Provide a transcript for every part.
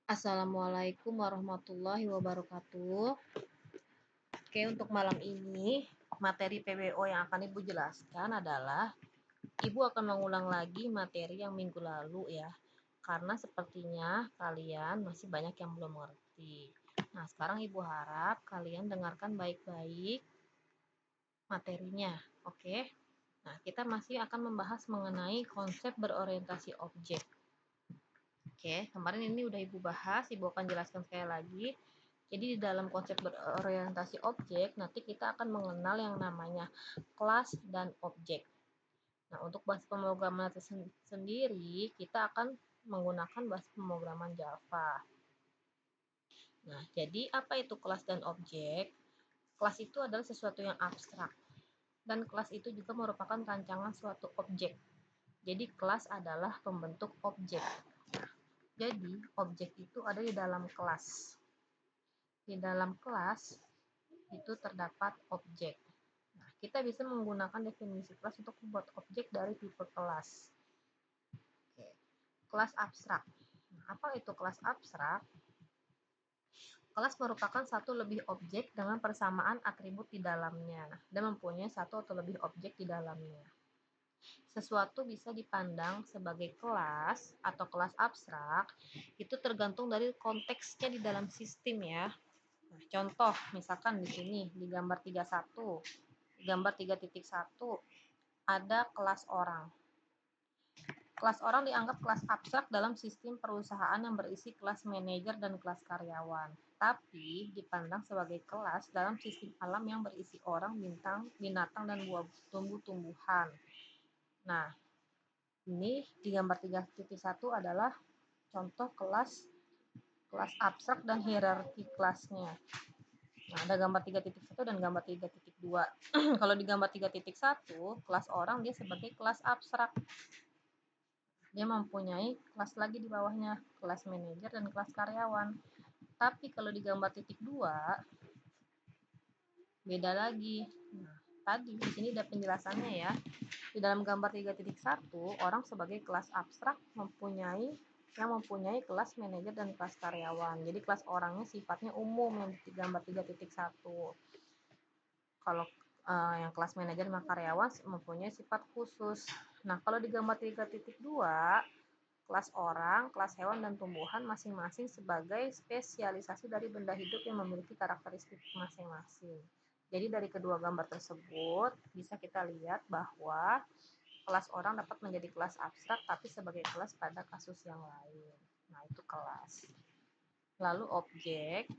Assalamualaikum warahmatullahi wabarakatuh. Oke, untuk malam ini materi PBO yang akan Ibu jelaskan adalah Ibu akan mengulang lagi materi yang minggu lalu ya. Karena sepertinya kalian masih banyak yang belum mengerti. Nah, sekarang Ibu harap kalian dengarkan baik-baik materinya. Oke. Nah, kita masih akan membahas mengenai konsep berorientasi objek. Oke, kemarin ini udah Ibu bahas, Ibu akan jelaskan sekali lagi. Jadi di dalam konsep berorientasi objek, nanti kita akan mengenal yang namanya kelas dan objek. Nah, untuk bahasa pemrograman sendiri, kita akan menggunakan bahasa pemrograman Java. Nah, jadi apa itu kelas dan objek? Kelas itu adalah sesuatu yang abstrak. Dan kelas itu juga merupakan rancangan suatu objek. Jadi kelas adalah pembentuk objek. Jadi objek itu ada di dalam kelas. Di dalam kelas itu terdapat objek. Nah, kita bisa menggunakan definisi kelas untuk membuat objek dari tipe kelas. Oke. Kelas abstrak. Nah, apa itu kelas abstrak? Kelas merupakan satu lebih objek dengan persamaan atribut di dalamnya dan mempunyai satu atau lebih objek di dalamnya. Sesuatu bisa dipandang sebagai kelas atau kelas abstrak itu tergantung dari konteksnya di dalam sistem ya. Nah, contoh misalkan di sini di gambar 31, gambar 3.1 ada kelas orang. Kelas orang dianggap kelas abstrak dalam sistem perusahaan yang berisi kelas manajer dan kelas karyawan. Tapi dipandang sebagai kelas dalam sistem alam yang berisi orang, bintang, binatang, dan tumbuh-tumbuhan. Nah, ini di gambar 3.1 adalah contoh kelas abstrak dan hierarki kelasnya. Nah, ada gambar 3.1 dan gambar 3.2. Kalau di gambar 3.1, kelas orang dia sebagai kelas abstrak. Dia mempunyai kelas lagi di bawahnya, kelas manajer dan kelas karyawan. Tapi kalau di gambar 2, beda lagi. Nah, tadi di sini ada penjelasannya ya. Di dalam gambar 3.1, orang sebagai kelas abstrak mempunyai kelas manajer dan kelas karyawan. Jadi kelas orangnya sifatnya umum yang di gambar 3.1. Kalau yang kelas manajer dan karyawan mempunyai sifat khusus. Nah, kalau di gambar 3.2, kelas orang, kelas hewan, dan tumbuhan masing-masing sebagai spesialisasi dari benda hidup yang memiliki karakteristik masing-masing. Jadi dari kedua gambar tersebut bisa kita lihat bahwa kelas orang dapat menjadi kelas abstrak tapi sebagai kelas pada kasus yang lain. Nah, itu kelas. Lalu objek.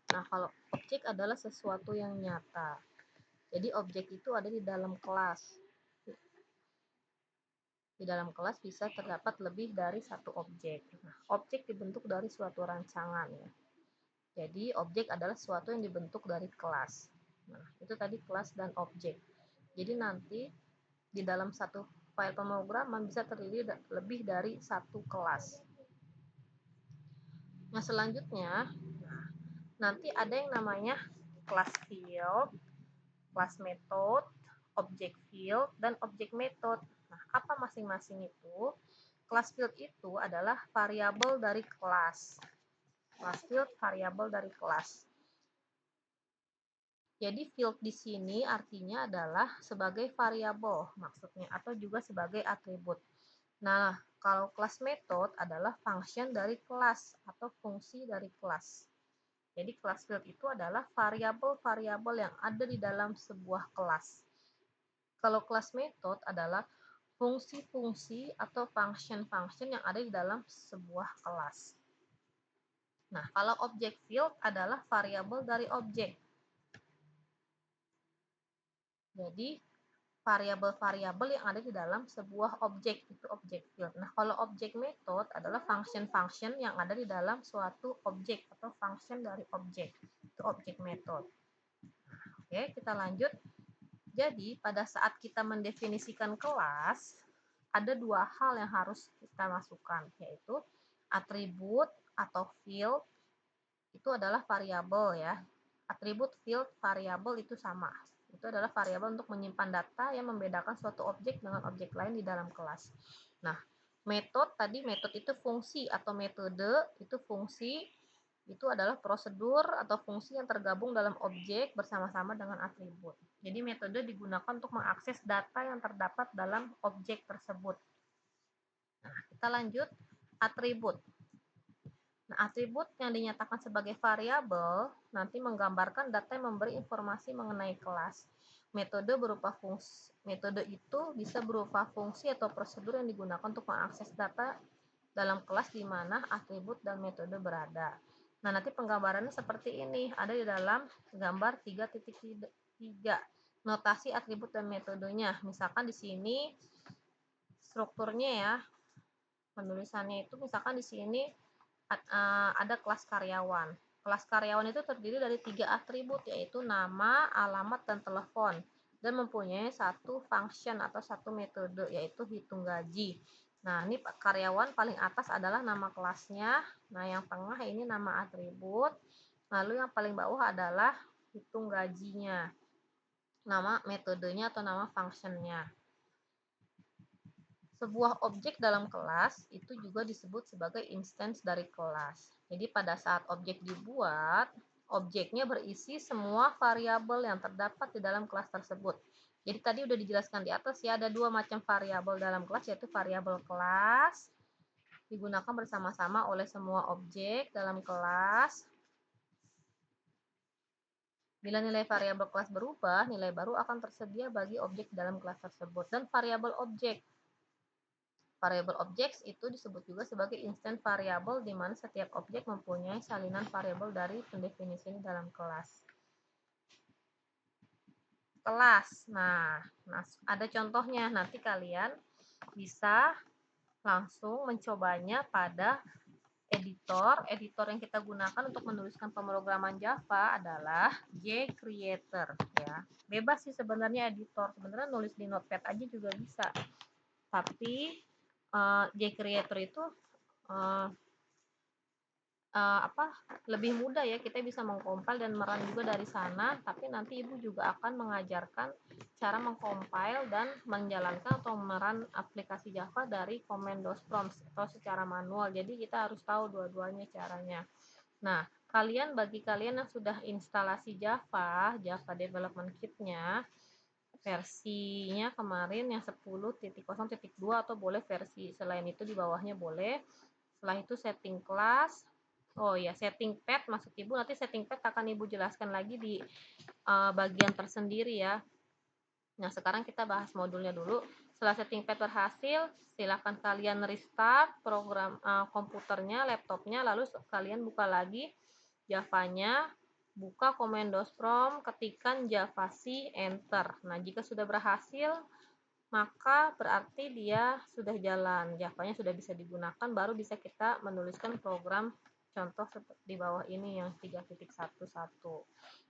Nah, kalau objek adalah sesuatu yang nyata. Jadi objek itu ada di dalam kelas. Di dalam kelas bisa terdapat lebih dari satu objek. Nah, objek dibentuk dari suatu rancangan ya. Jadi objek adalah sesuatu yang dibentuk dari kelas. Nah, itu tadi kelas dan objek. Jadi nanti di dalam satu file pemrograman bisa terdiri lebih dari satu kelas. Nah, selanjutnya, nanti ada yang namanya kelas field, kelas method, object field, dan object method. Nah, apa masing-masing itu? Kelas field itu adalah variabel dari kelas. Kelas field variabel dari kelas. Jadi field di sini artinya adalah sebagai variabel maksudnya atau juga sebagai atribut. Nah, kalau kelas method adalah function dari kelas atau fungsi dari kelas. Jadi kelas field itu adalah variabel-variabel yang ada di dalam sebuah kelas. Kalau kelas method adalah fungsi-fungsi atau function-function yang ada di dalam sebuah kelas. Nah, kalau object field adalah variabel dari objek. Jadi, variabel-variabel yang ada di dalam sebuah objek itu object field. Nah, kalau object method adalah function-function yang ada di dalam suatu objek atau function dari objek. Itu object method. Oke, kita lanjut. Jadi, pada saat kita mendefinisikan kelas, ada dua hal yang harus kita masukkan, yaitu atribut atau field, itu adalah variabel ya. Atribut, field, variabel itu sama. Itu adalah variabel untuk menyimpan data yang membedakan suatu objek dengan objek lain di dalam kelas. Nah, Metode tadi, metode itu fungsi atau metode itu fungsi, itu adalah prosedur atau fungsi yang tergabung dalam objek bersama-sama dengan atribut. Jadi metode digunakan untuk mengakses data yang terdapat dalam objek tersebut. Nah, kita lanjut atribut. Nah, atribut yang dinyatakan sebagai variabel nanti menggambarkan data yang memberi informasi mengenai kelas. Metode itu bisa berupa fungsi atau prosedur yang digunakan untuk mengakses data dalam kelas di mana atribut dan metode berada. Nah, nanti penggambarannya seperti ini, ada di dalam gambar 3.3. Notasi atribut dan metodenya. Misalkan di sini strukturnya ya, penulisannya itu misalkan di sini ada kelas karyawan. Kelas karyawan itu terdiri dari 3 atribut, yaitu nama, alamat, dan telepon, dan mempunyai satu function atau satu metode, yaitu hitung gaji. Nah, ini karyawan paling atas adalah nama kelasnya, nah yang tengah ini nama atribut, lalu yang paling bawah adalah hitung gajinya, nama metodenya atau nama functionnya. Sebuah objek dalam kelas itu juga disebut sebagai instance dari kelas. Jadi pada saat objek dibuat, objeknya berisi semua variabel yang terdapat di dalam kelas tersebut. Jadi tadi udah dijelaskan di atas ya, ada 2 macam variabel dalam kelas, yaitu variabel kelas digunakan bersama-sama oleh semua objek dalam kelas. Bila nilai variabel kelas berubah, nilai baru akan tersedia bagi objek dalam kelas tersebut. Dan variabel objek. Variabel objek itu disebut juga sebagai instant variable, di mana setiap objek mempunyai salinan variabel dari pendefinisi dalam kelas. Nah, ada contohnya. Nanti kalian bisa langsung mencobanya pada editor. Editor yang kita gunakan untuk menuliskan pemrograman Java adalah JCreator ya. Bebas sih sebenarnya editor. Sebenarnya nulis di Notepad aja juga bisa. Tapi JCreator itu lebih mudah ya, kita bisa mengcompile dan merun juga dari sana, tapi nanti Ibu juga akan mengajarkan cara mengcompile dan menjalankan atau merun aplikasi Java dari command prompt atau secara manual. Jadi kita harus tahu dua-duanya caranya. Nah, bagi kalian yang sudah instalasi Java Development Kit-nya, versinya kemarin yang 10.0.2 atau boleh versi selain itu di bawahnya boleh. Setelah itu setting kelas. Oh ya, setting path maksud Ibu, nanti setting path akan Ibu jelaskan lagi di bagian tersendiri ya. Nah, sekarang kita bahas modulnya dulu. Setelah setting path berhasil, silakan kalian restart program komputernya, laptopnya, lalu kalian buka lagi Java-nya, buka command prompt, ketikkan javc, enter. Nah, jika sudah berhasil, maka berarti dia sudah jalan, Java-nya sudah bisa digunakan, baru bisa kita menuliskan program contoh seperti di bawah ini yang 3.11.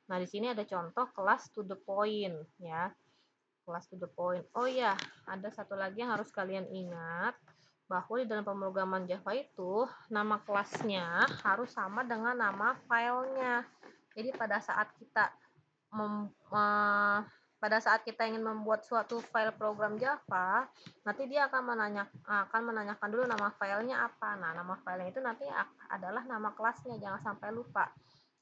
Nah, di sini ada contoh kelas to the point ya. Kelas to the point. Oh ya, ada satu lagi yang harus kalian ingat, bahwa di dalam pemrograman Java itu nama kelasnya harus sama dengan nama filenya. Jadi pada saat kita ingin membuat suatu file program Java, nanti dia akan menanyakan dulu nama filenya apa. Nah, nama filenya itu nanti adalah nama kelasnya, jangan sampai lupa.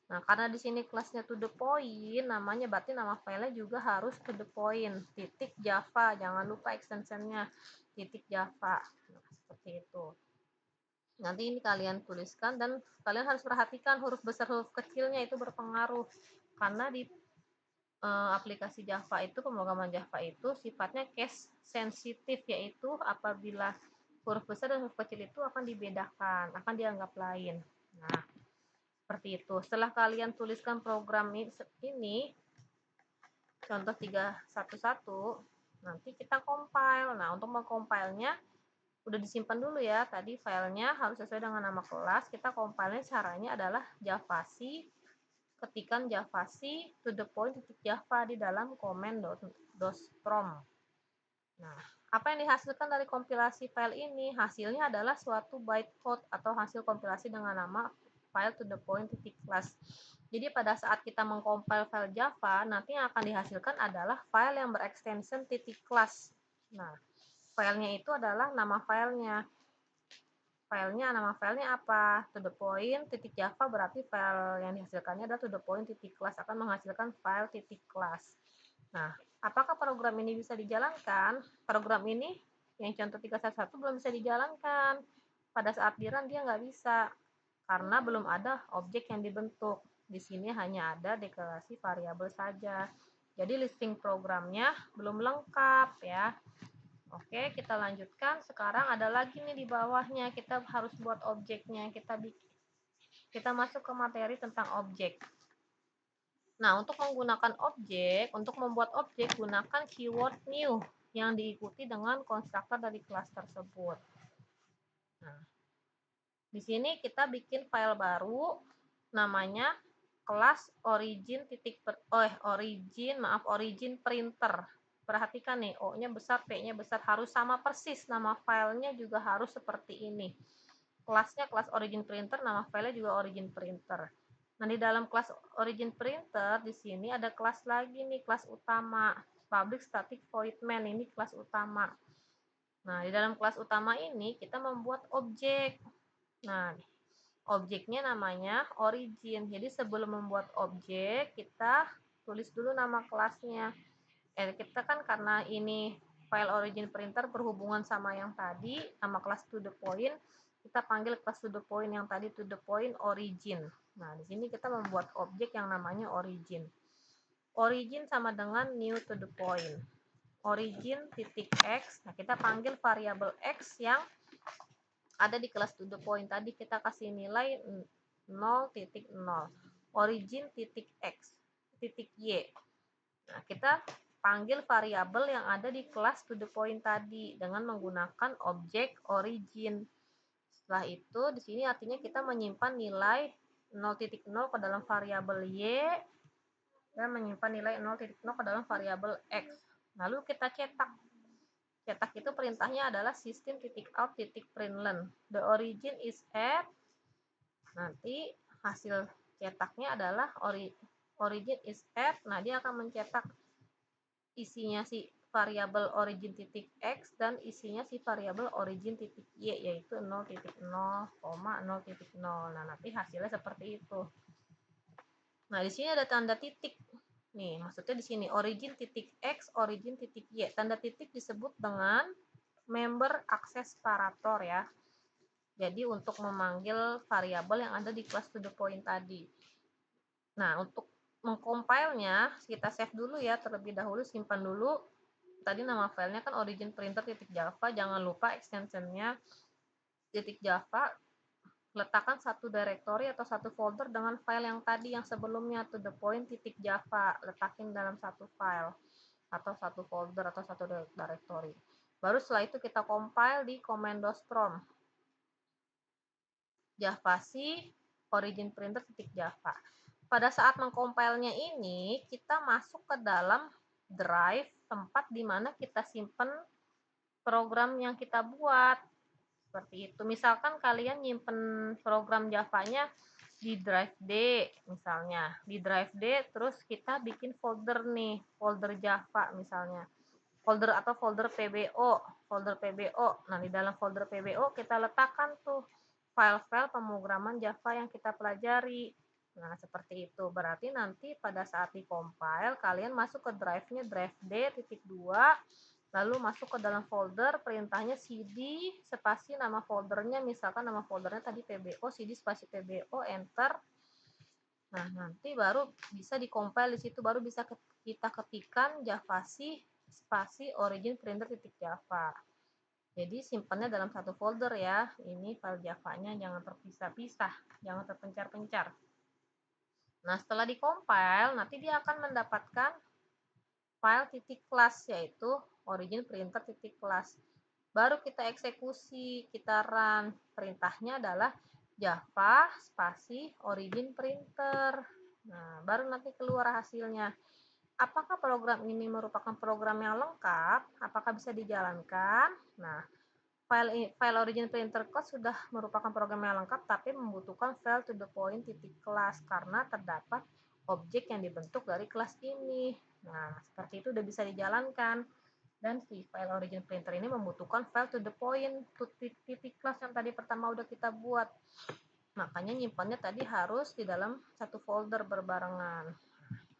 Nah, karena di sini kelasnya to the point, namanya berarti nama filenya juga harus to the point, titik Java, jangan lupa extensionnya titik Java. Nah, seperti itu. Nanti ini kalian tuliskan dan kalian harus perhatikan huruf besar huruf kecilnya itu berpengaruh, karena di aplikasi Java itu, pemrograman Java itu sifatnya case sensitif, yaitu apabila huruf besar dan huruf kecil itu akan dibedakan, akan dianggap lain. Nah, seperti itu. Setelah kalian tuliskan program ini contoh 311, nanti kita compile. Nah, untuk mengcompilenya udah disimpan dulu ya. Tadi filenya harus sesuai dengan nama kelas. Kita compile-nya caranya adalah javc, ketikan javc to the point titik java di dalam command prompt. Nah, apa yang dihasilkan dari kompilasi file ini? Hasilnya adalah suatu bytecode atau hasil kompilasi dengan nama file to the point titik class. Jadi pada saat kita mengcompile file Java, nanti yang akan dihasilkan adalah file yang berekstension titik class. Nah, filenya itu adalah nama filenya. Filenya, nama filenya apa? To the point titik Java, berarti file yang dihasilkannya adalah to the point titik class, akan menghasilkan file titik class. Nah, apakah program ini bisa dijalankan? Program ini yang contoh 311 belum bisa dijalankan. Pada saat di run dia nggak bisa, karena belum ada objek yang dibentuk. Di sini hanya ada deklarasi variabel saja. Jadi listing programnya belum lengkap ya. Oke, kita lanjutkan. Sekarang ada lagi nih di bawahnya, kita harus buat objeknya. Kita masuk ke materi tentang objek. Nah, untuk menggunakan objek, untuk membuat objek, gunakan keyword new yang diikuti dengan konstruktor dari kelas tersebut. Nah, di sini kita bikin file baru, namanya kelas origin printer. Perhatikan nih, O-nya besar, P-nya besar, harus sama persis, nama filenya juga harus seperti ini. Kelasnya kelas origin printer, nama filenya juga origin printer. Nah, di dalam kelas origin printer di sini ada kelas lagi nih, kelas utama, public static void main, ini kelas utama. Nah, di dalam kelas utama ini kita membuat objek. Nah, objeknya namanya origin. Jadi sebelum membuat objek, kita tulis dulu nama kelasnya. Kita kan karena ini file origin printer berhubungan sama yang tadi, nama kelas to the point, kita panggil kelas to the point yang tadi to the point origin. Nah, di sini kita membuat objek yang namanya origin. Origin sama dengan new to the point. Origin titik x, nah kita panggil variabel x yang ada di kelas to the point tadi, kita kasih nilai 0.0, origin titik x titik y. Nah, kita panggil variabel yang ada di kelas to the point tadi dengan menggunakan objek origin. Setelah itu di sini artinya kita menyimpan nilai 0.0 ke dalam variabel y dan menyimpan nilai 0.0 ke dalam variabel x. Lalu kita cetak. Cetak itu perintahnya adalah system.out.println. The origin is at, nanti hasil cetaknya adalah origin is at. Nah, dia akan mencetak isinya si variabel origin titik x dan isinya si variabel origin titik y, yaitu 0.0, 0.0. Nah, nanti hasilnya seperti itu. Nah, di sini ada tanda titik. Nih, maksudnya di sini origin titik x, origin titik y. Tanda titik disebut dengan member access separator ya. Jadi untuk memanggil variabel yang ada di class to the point tadi. Nah, untuk mengcompile-nya kita save dulu ya, terlebih dahulu simpan dulu. Tadi nama filenya kan origin printer titik Java, jangan lupa extensionnya titik Java. Letakkan satu directory atau satu folder dengan file yang tadi yang sebelumnya to the point titik Java, letakin dalam satu file atau satu folder atau satu directory. Baru setelah itu kita compile di command-prompt javc origin printer titik Java. Pada saat mengcompile-nya ini kita masuk ke dalam drive, tempat di mana kita simpen program yang kita buat. Seperti itu. Misalkan kalian nyimpen program Java-nya di drive D misalnya. Di drive D terus kita bikin folder nih, folder Java misalnya. Folder atau folder PBO, folder PBO. Nah, di dalam folder PBO kita letakkan tuh file-file pemrograman Java yang kita pelajari. Nah, seperti itu. Berarti nanti pada saat di-compile, kalian masuk ke drive-nya drive D.2, lalu masuk ke dalam folder, perintahnya cd spasi nama foldernya, misalkan nama foldernya tadi PBO, cd spasi PBO, enter. Nah, nanti baru bisa di-compile di situ, baru bisa kita ketikkan javc spasi origin printer titik Java. Jadi simpannya dalam satu folder ya. Ini file Java-nya jangan terpisah-pisah, jangan terpencar-pencar. Nah, setelah di-compile, nanti dia akan mendapatkan file titik class, yaitu origin printer titik class. Baru kita eksekusi, kita run. Perintahnya adalah java spasi origin printer. Nah, baru nanti keluar hasilnya. Apakah program ini merupakan program yang lengkap? Apakah bisa dijalankan? Nah, file origin printer class sudah merupakan program yang lengkap, tapi membutuhkan file to the point titik class karena terdapat objek yang dibentuk dari kelas ini. Nah, seperti itu udah bisa dijalankan. Dan si file origin printer ini membutuhkan file to the point, to titik class yang tadi pertama udah kita buat. Makanya nyimpannya tadi harus di dalam satu folder berbarengan.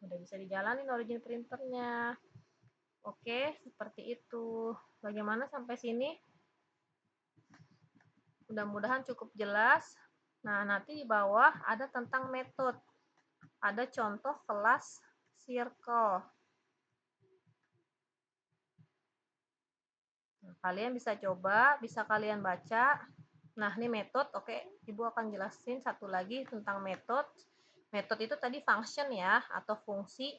Udah bisa dijalanin origin printernya. Oke, seperti itu. Bagaimana sampai sini? Mudah-mudahan cukup jelas. Nah, nanti di bawah ada tentang metode. Ada contoh kelas circle. Nah, kalian bisa coba, bisa kalian baca. Nah, ini metode. Oke, Ibu akan jelasin satu lagi tentang metode. Metode itu tadi function ya, atau fungsi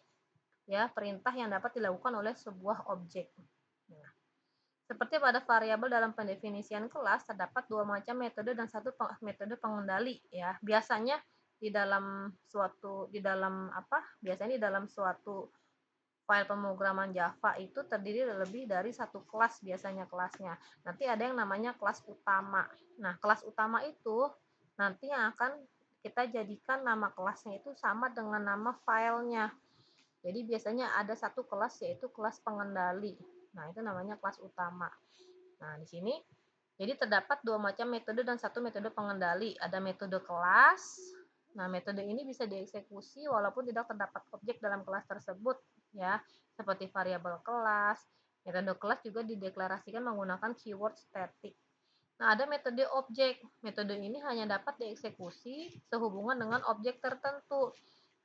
ya, perintah yang dapat dilakukan oleh sebuah objek. Nah, seperti pada variabel dalam pendefinisian kelas, terdapat dua macam metode dan satu metode pengendali ya. Biasanya di dalam suatu file pemrograman Java itu terdiri lebih dari satu kelas biasanya kelasnya. Nanti ada yang namanya kelas utama. Nah, kelas utama itu nanti yang akan kita jadikan nama kelasnya itu sama dengan nama filenya. Jadi biasanya ada satu kelas yaitu kelas pengendali. Nah, itu namanya kelas utama. Nah, di sini jadi terdapat dua macam metode dan satu metode pengendali. Ada metode kelas. Nah, metode ini bisa dieksekusi walaupun tidak terdapat objek dalam kelas tersebut ya, seperti variabel kelas. Metode kelas juga dideklarasikan menggunakan keyword static. Nah, ada metode objek. Metode ini hanya dapat dieksekusi sehubungan dengan objek tertentu.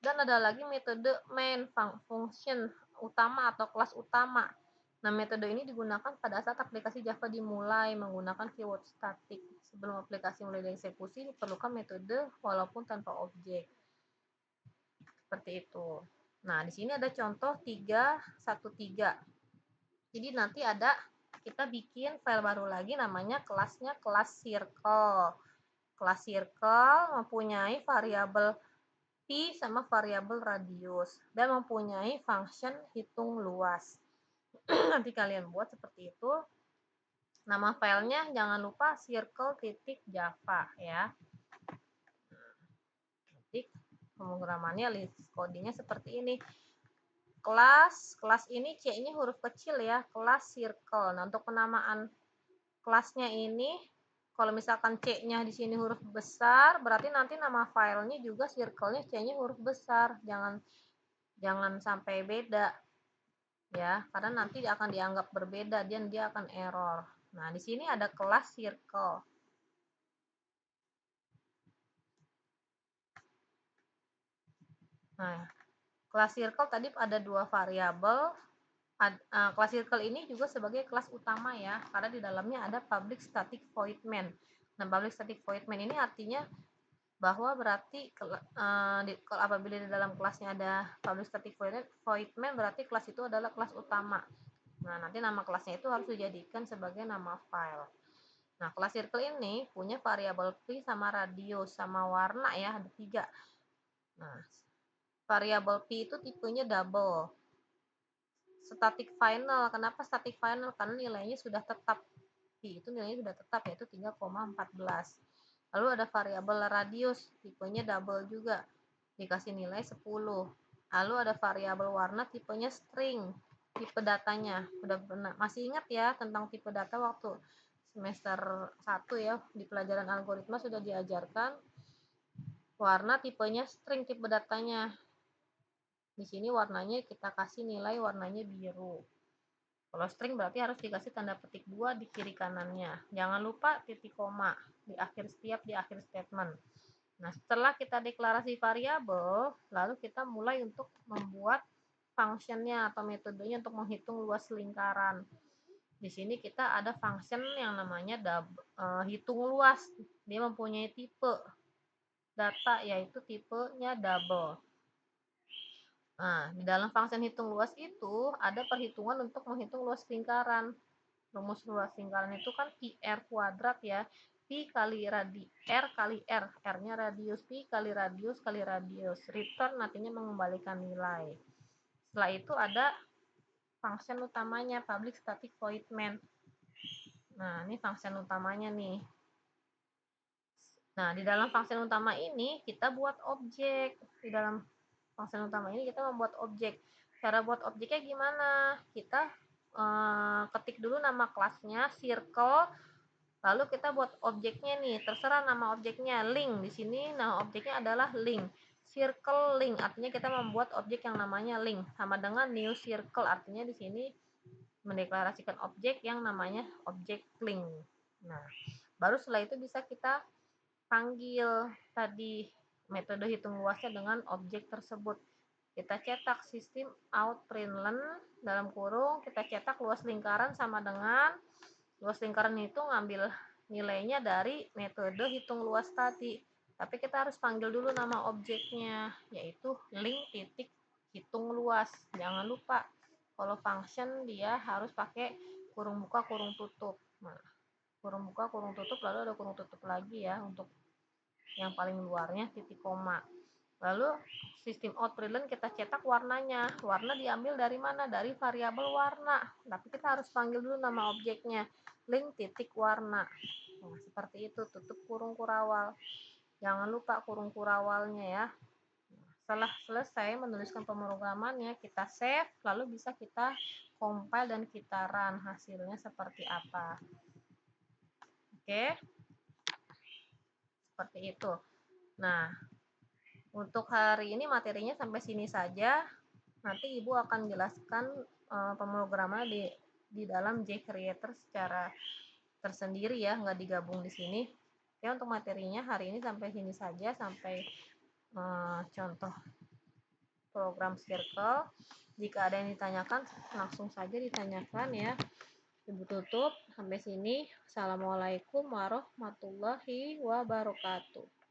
Dan ada lagi metode main function utama atau kelas utama. Nah, metode ini digunakan pada saat aplikasi Java dimulai menggunakan keyword static. Sebelum aplikasi mulai dieksekusi, diperlukan metode walaupun tanpa objek. Seperti itu. Nah, di sini ada contoh 313. Jadi nanti kita bikin file baru lagi namanya kelasnya kelas circle. Kelas circle mempunyai variabel pi sama variabel radius dan mempunyai function hitung luas. Nanti kalian buat seperti itu. Nama filenya jangan lupa circle.java ya. Nanti pemrogramannya list codingnya seperti ini. Kelas ini C-nya huruf kecil ya, kelas circle. Nah, untuk penamaan kelasnya ini kalau misalkan C-nya di sini huruf besar, berarti nanti nama filenya juga circle-nya C-nya huruf besar. Jangan sampai beda. Ya, karena nanti akan dianggap berbeda dan dia akan error. Nah, di sini ada kelas circle. Nah, kelas circle tadi ada dua variabel. Kelas circle ini juga sebagai kelas utama ya, karena di dalamnya ada public static void main. Nah, public static void main ini artinya bahwa berarti apabila di dalam kelasnya ada public static void main berarti kelas itu adalah kelas utama. Nah, nanti nama kelasnya itu harus dijadikan sebagai nama file. Nah, kelas circle ini punya variabel pi sama radius sama warna ya, ada 3. Nah, variabel pi itu tipenya double. Static final. Kenapa static final? Karena nilainya sudah tetap. Pi itu nilainya sudah tetap yaitu 3,14. Lalu ada variabel radius, tipenya double juga. Dikasih nilai 10. Lalu ada variabel warna tipenya string. Tipe datanya masih ingat ya tentang tipe data waktu semester 1 ya, di pelajaran algoritma sudah diajarkan warna tipenya string tipe datanya. Di sini warnanya kita kasih nilai warnanya biru. Kalau string berarti harus dikasih tanda petik 2 di kiri kanannya. Jangan lupa titik koma di akhir statement. Nah, setelah kita deklarasi variabel, lalu kita mulai untuk membuat functionnya atau metodenya untuk menghitung luas lingkaran. Di sini kita ada function yang namanya hitung luas. Dia mempunyai tipe data yaitu tipenya double. Nah, di dalam function hitung luas itu ada perhitungan untuk menghitung luas lingkaran. Rumus luas lingkaran itu kan pi r kuadrat ya. Pi kali r kali r. R-nya radius, pi kali radius kali radius. Return nantinya mengembalikan nilai. Setelah itu ada function utamanya, public static void main. Nah, ini function utamanya nih. Nah, di dalam function utama ini kita buat objek. Di dalam function utama ini kita membuat objek. Cara buat objeknya gimana? Kita ketik dulu nama kelasnya, circle, lalu kita buat objeknya nih, terserah nama objeknya, link. Di sini nama objeknya adalah link. Circle link artinya kita membuat objek yang namanya link, sama dengan new circle artinya di sini mendeklarasikan objek yang namanya objek link. Nah, baru setelah itu bisa kita panggil tadi metode hitung luasnya dengan objek tersebut. Kita cetak sistem out println dalam kurung, kita cetak luas lingkaran sama dengan luas lingkaran itu ngambil nilainya dari metode hitung luas tadi. Tapi kita harus panggil dulu nama objeknya, yaitu link titik hitung luas. Jangan lupa kalau function dia harus pakai kurung buka kurung tutup. Nah, kurung buka kurung tutup, lalu ada kurung tutup lagi ya untuk yang paling luarnya titik koma. Lalu sistem out println kita cetak warnanya. Warna diambil dari mana? Dari variabel warna. Tapi kita harus panggil dulu nama objeknya, link titik warna. Nah, seperti itu, tutup kurung kurawal. Jangan lupa kurung kurawalnya ya. Setelah selesai menuliskan pemrogramannya, kita save, lalu bisa kita compile dan kita run hasilnya seperti apa. Oke, seperti itu. Nah, untuk hari ini materinya sampai sini saja. Nanti Ibu akan jelaskan pemrograman di dalam JCreator secara tersendiri ya, nggak digabung di sini. Oke, untuk materinya hari ini sampai sini saja, sampai contoh program circle. Jika ada yang ditanyakan, langsung saja ditanyakan ya. Ibu tutup sampai sini. Assalamualaikum warahmatullahi wabarakatuh.